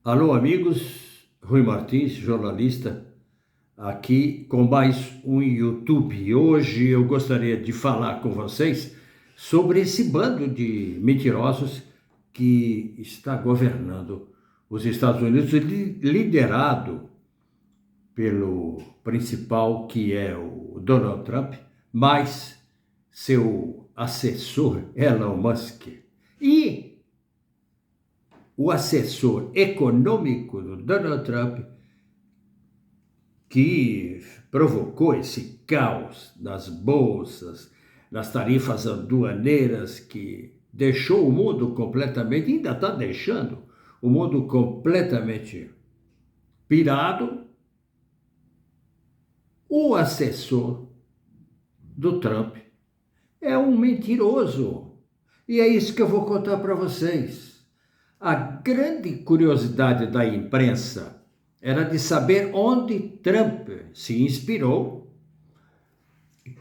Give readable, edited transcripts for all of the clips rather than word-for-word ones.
Alô, amigos, Rui Martins, jornalista, aqui com mais um YouTube. Hoje eu gostaria de falar com vocês sobre esse bando de mentirosos que está governando os Estados Unidos, liderado pelo principal, que é o Donald Trump, mais seu assessor, Elon Musk. E o assessor econômico do Donald Trump, que provocou esse caos nas bolsas, nas tarifas aduaneiras, que deixou o mundo completamente, ainda está deixando o mundo completamente pirado. O assessor do Trump é um mentiroso. E é isso que eu vou contar para vocês. A grande curiosidade da imprensa era de saber onde Trump se inspirou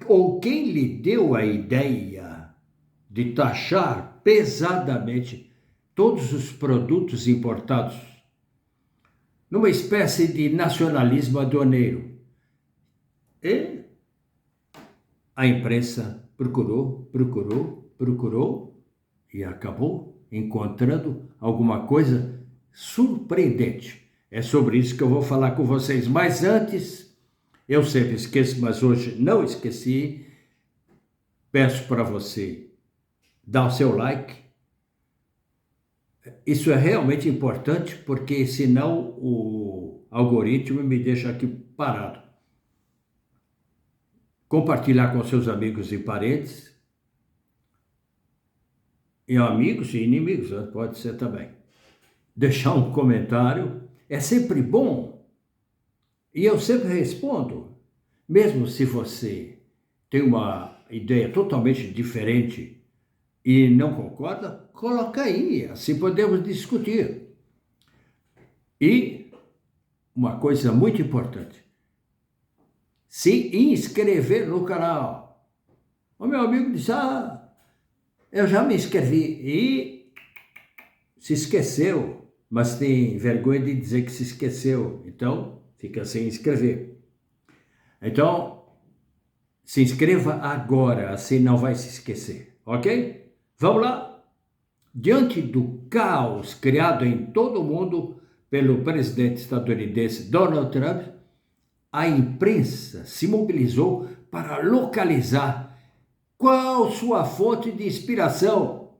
ou quem lhe deu a ideia de taxar pesadamente todos os produtos importados numa espécie de nacionalismo aduaneiro. E a imprensa procurou e acabou encontrando alguma coisa surpreendente. É sobre isso que eu vou falar com vocês. Mas antes, eu sempre esqueço, mas hoje não esqueci. Peço para você dar o seu like. Isso é realmente importante, porque senão o algoritmo me deixa aqui parado. Compartilhar com seus amigos e parentes, e amigos e inimigos, pode ser também. Deixar um comentário é sempre bom, e eu sempre respondo, mesmo se você tem uma ideia totalmente diferente e não concorda, coloca aí, assim podemos discutir. E uma coisa muito importante, se inscrever no canal. O meu amigo disse, eu já me inscrevi e se esqueceu, mas tem vergonha de dizer que se esqueceu, então fica sem inscrever. Então, se inscreva agora, assim não vai se esquecer, ok? Vamos lá? Diante do caos criado em todo o mundo pelo presidente estadunidense Donald Trump, a imprensa se mobilizou para localizar qual sua fonte de inspiração,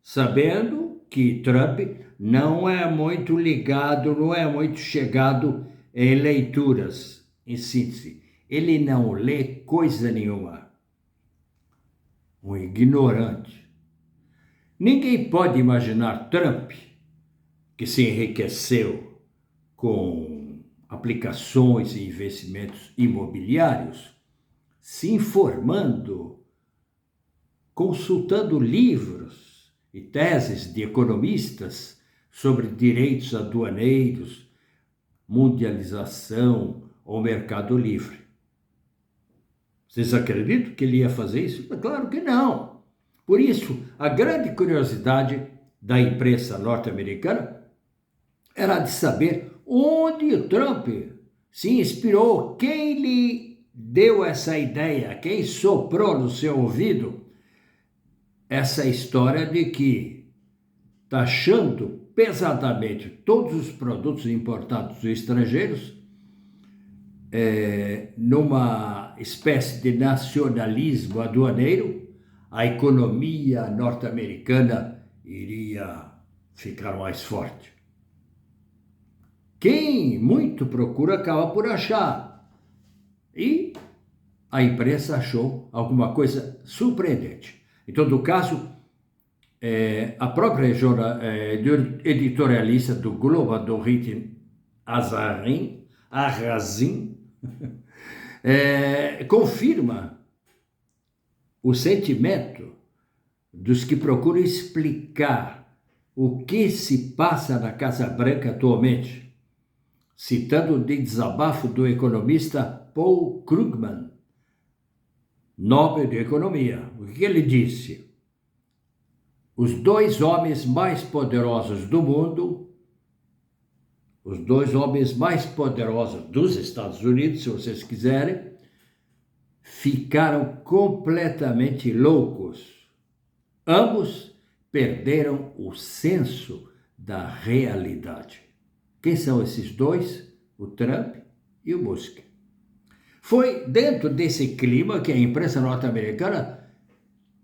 sabendo que Trump não é muito ligado, não é muito chegado em leituras. Em síntese, ele não lê coisa nenhuma. Um ignorante. Ninguém pode imaginar Trump, que se enriqueceu com aplicações e investimentos imobiliários, se informando, consultando livros e teses de economistas sobre direitos aduaneiros, mundialização ou mercado livre. Vocês acreditam que ele ia fazer isso? Claro que não. Por isso, a grande curiosidade da imprensa norte-americana era de saber onde o Trump se inspirou, quem lhe deu essa ideia, quem soprou no seu ouvido essa história de que, taxando pesadamente todos os produtos importados estrangeiros, numa espécie de nacionalismo aduaneiro, a economia norte-americana iria ficar mais forte. Quem muito procura acaba por achar. E a imprensa achou alguma coisa surpreendente. Em todo caso, a própria editorialista do Globo, a Dorit Arrazin, confirma o sentimento dos que procuram explicar o que se passa na Casa Branca atualmente, citando o desabafo do economista Paul Krugman, Nobel de Economia. O que ele disse? Os dois homens mais poderosos do mundo os dois homens mais poderosos dos Estados Unidos, se vocês quiserem, ficaram completamente loucos. Ambos perderam o senso da realidade. Quem são esses dois? O Trump e o Musk. Foi dentro desse clima que a imprensa norte-americana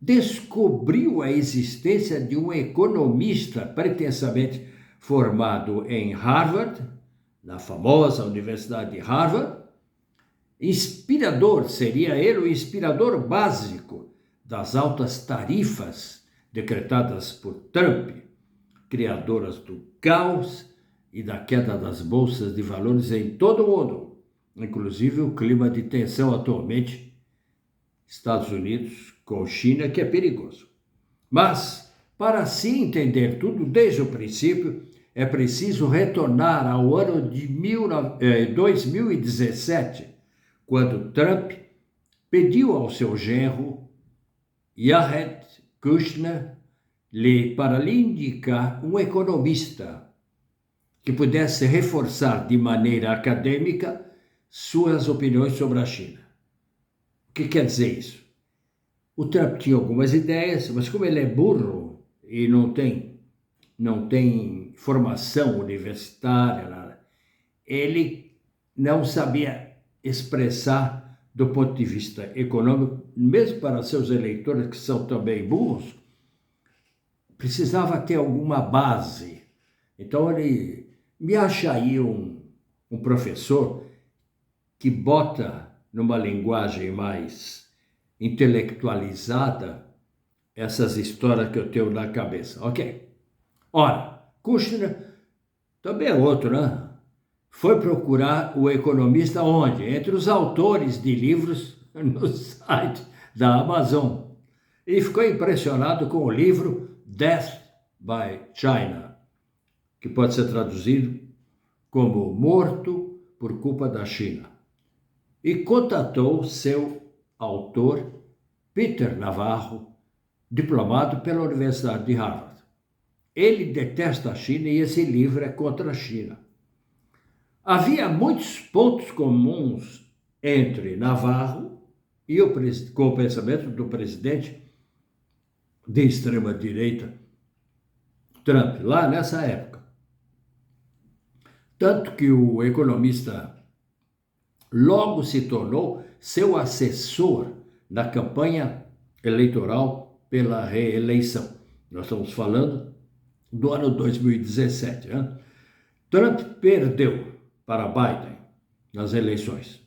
descobriu a existência de um economista pretensamente formado em Harvard, na famosa Universidade de Harvard. Inspirador, seria ele o inspirador básico das altas tarifas decretadas por Trump, criadoras do caos e da queda das bolsas de valores em todo o mundo, inclusive o clima de tensão atualmente Estados Unidos com China, que é perigoso. Mas, para se entender tudo desde o princípio, é preciso retornar ao ano de 2017, quando Trump pediu ao seu genro, Jared Kushner, para lhe indicar um economista que pudesse reforçar de maneira acadêmica suas opiniões sobre a China. O que quer dizer isso? O Trump tinha algumas ideias, mas como ele é burro e não tem formação universitária, nada, ele não sabia expressar do ponto de vista econômico, mesmo para seus eleitores que são também burros, precisava ter alguma base. Então ele me acha aí um professor que bota numa linguagem mais intelectualizada essas histórias que eu tenho na cabeça, ok? Ora, Kushner também é outro, né? Foi procurar o economista onde? Entre os autores de livros no site da Amazon. E ficou impressionado com o livro Death by China, que pode ser traduzido como Morto por culpa da China. E contatou seu autor, Peter Navarro, diplomado pela Universidade de Harvard. Ele detesta a China e esse livro é contra a China. Havia muitos pontos comuns entre Navarro e com o pensamento do presidente de extrema-direita, Trump, lá nessa época. Tanto que o economista logo se tornou seu assessor na campanha eleitoral pela reeleição. Nós estamos falando do ano 2017. Né? Trump perdeu para Biden nas eleições,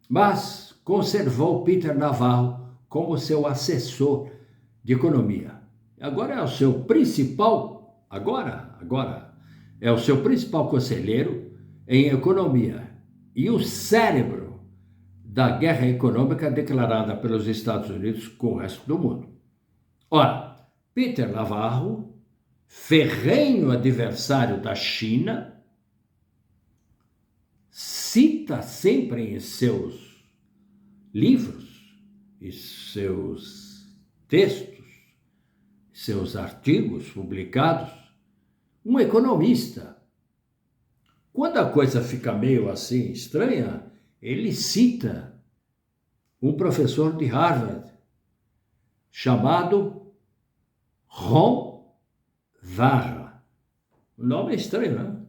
mas conservou Peter Navarro como seu assessor de economia. Agora é o seu principal, é o seu principal conselheiro em economia e o cérebro da guerra econômica declarada pelos Estados Unidos com o resto do mundo. Ora, Peter Navarro, ferrenho adversário da China, cita sempre em seus livros e seus textos, seus artigos publicados, um economista. Quando a coisa fica meio assim estranha, ele cita um professor de Harvard chamado Ron Varra. O nome é estranho, né?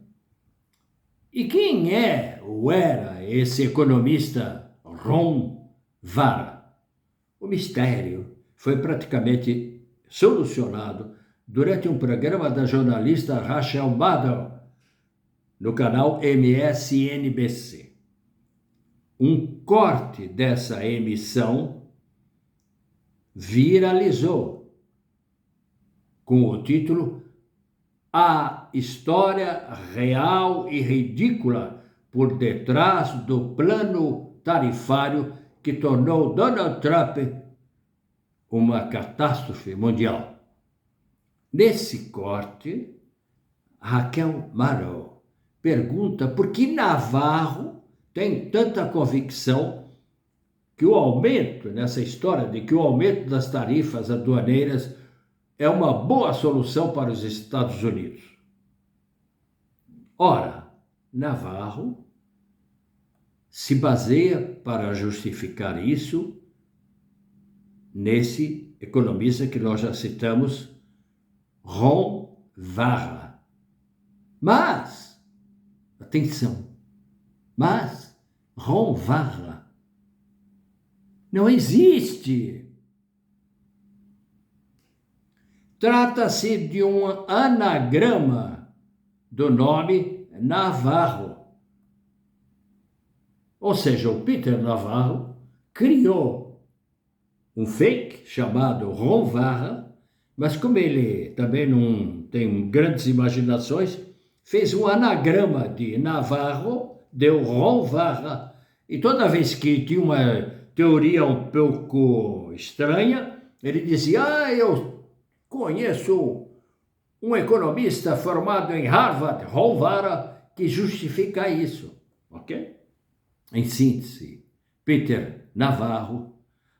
E quem é ou era esse economista Ron Varra? O mistério foi praticamente solucionado durante um programa da jornalista Rachel Maddow no canal MSNBC. Um corte dessa emissão viralizou com o título A História Real e Ridícula por Detrás do Plano Tarifário que tornou Donald Trump uma catástrofe mundial. Nesse corte, Rachel Maddow pergunta por que Navarro tem tanta convicção que o aumento, nessa história de que o aumento das tarifas aduaneiras é uma boa solução para os Estados Unidos. Ora, Navarro se baseia para justificar isso nesse economista que nós já citamos, Ron Varra. Mas, atenção, mas Ron Varra não existe. Trata-se de um anagrama do nome Navarro. Ou seja, o Peter Navarro criou um fake chamado Ron Varra, mas como ele também não tem grandes imaginações, fez um anagrama de Navarro, deu Ron Varra, e toda vez que tinha uma teoria um pouco estranha, ele dizia, eu conheço um economista formado em Harvard, Ron Varra, que justifica isso, ok? Em síntese, Peter Navarro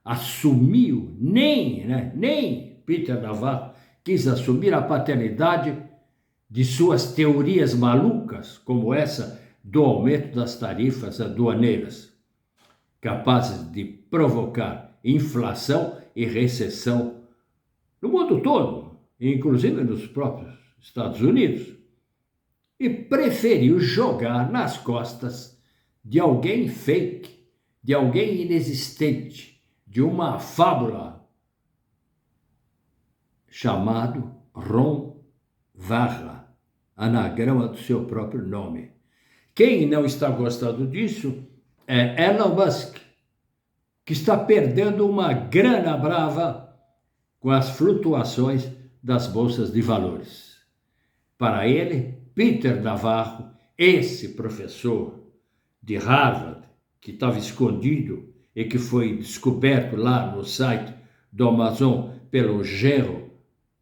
assumiu, nem Peter Navarro quis assumir a paternidade de suas teorias malucas, como essa do aumento das tarifas aduaneiras, capazes de provocar inflação e recessão no mundo todo, inclusive nos próprios Estados Unidos, e preferiu jogar nas costas de alguém fake, de alguém inexistente, de uma fábula chamado Ron Varra, anagrama do seu próprio nome. Quem não está gostando disso é Elon Musk, que está perdendo uma grana brava com as flutuações das bolsas de valores. Para ele, Peter Navarro, esse professor de Harvard, que estava escondido e que foi descoberto lá no site do Amazon pelo genro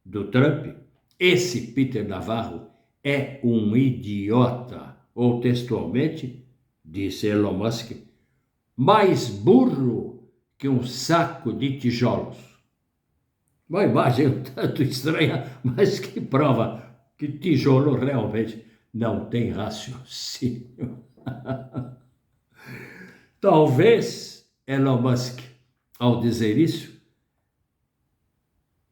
do Trump, esse Peter Navarro é um idiota, ou textualmente, disse Elon Musk, mais burro que um saco de tijolos. Uma imagem um tanto estranha, mas que prova que tijolo realmente não tem raciocínio. Talvez Elon Musk, ao dizer isso,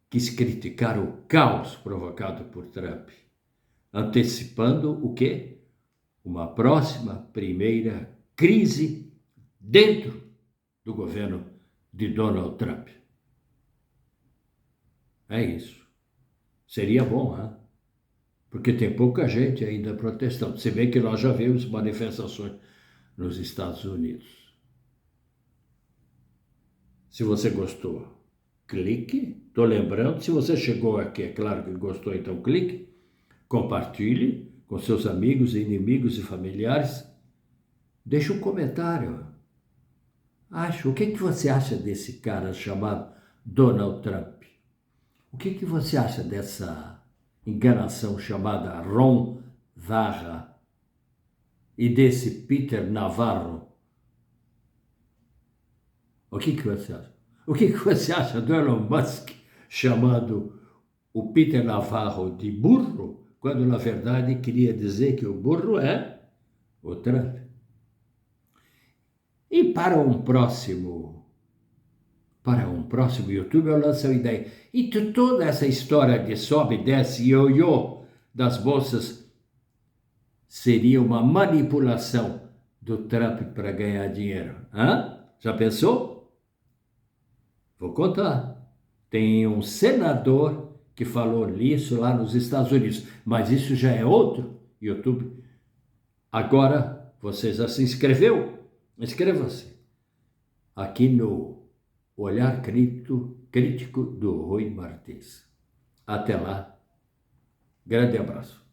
quis criticar o caos provocado por Trump, antecipando o quê? Uma próxima primeira crise dentro do governo de Donald Trump. É isso. Seria bom, hein? Porque tem pouca gente ainda protestando, se bem que nós já vimos manifestações nos Estados Unidos. Se você gostou, clique. Estou lembrando, se você chegou aqui, é claro que gostou, então clique. Compartilhe com seus amigos, inimigos e familiares. Deixe um comentário. O que você acha desse cara chamado Donald Trump? O que você acha dessa enganação chamada Ron Varra e desse Peter Navarro? O que você acha? O que você acha do Elon Musk chamando o Peter Navarro de burro, quando na verdade queria dizer que o burro é o Trump? E para um próximo YouTube eu lanço a ideia. E toda essa história de sobe, desce, ioiô das bolsas seria uma manipulação do Trump para ganhar dinheiro. Já pensou? Vou contar. Tem um senador que falou nisso lá nos Estados Unidos, mas isso já é outro YouTube. Agora, você já se inscreveu? Inscreva-se aqui no Olhar Crítico do Rui Martins. Até lá. Grande abraço.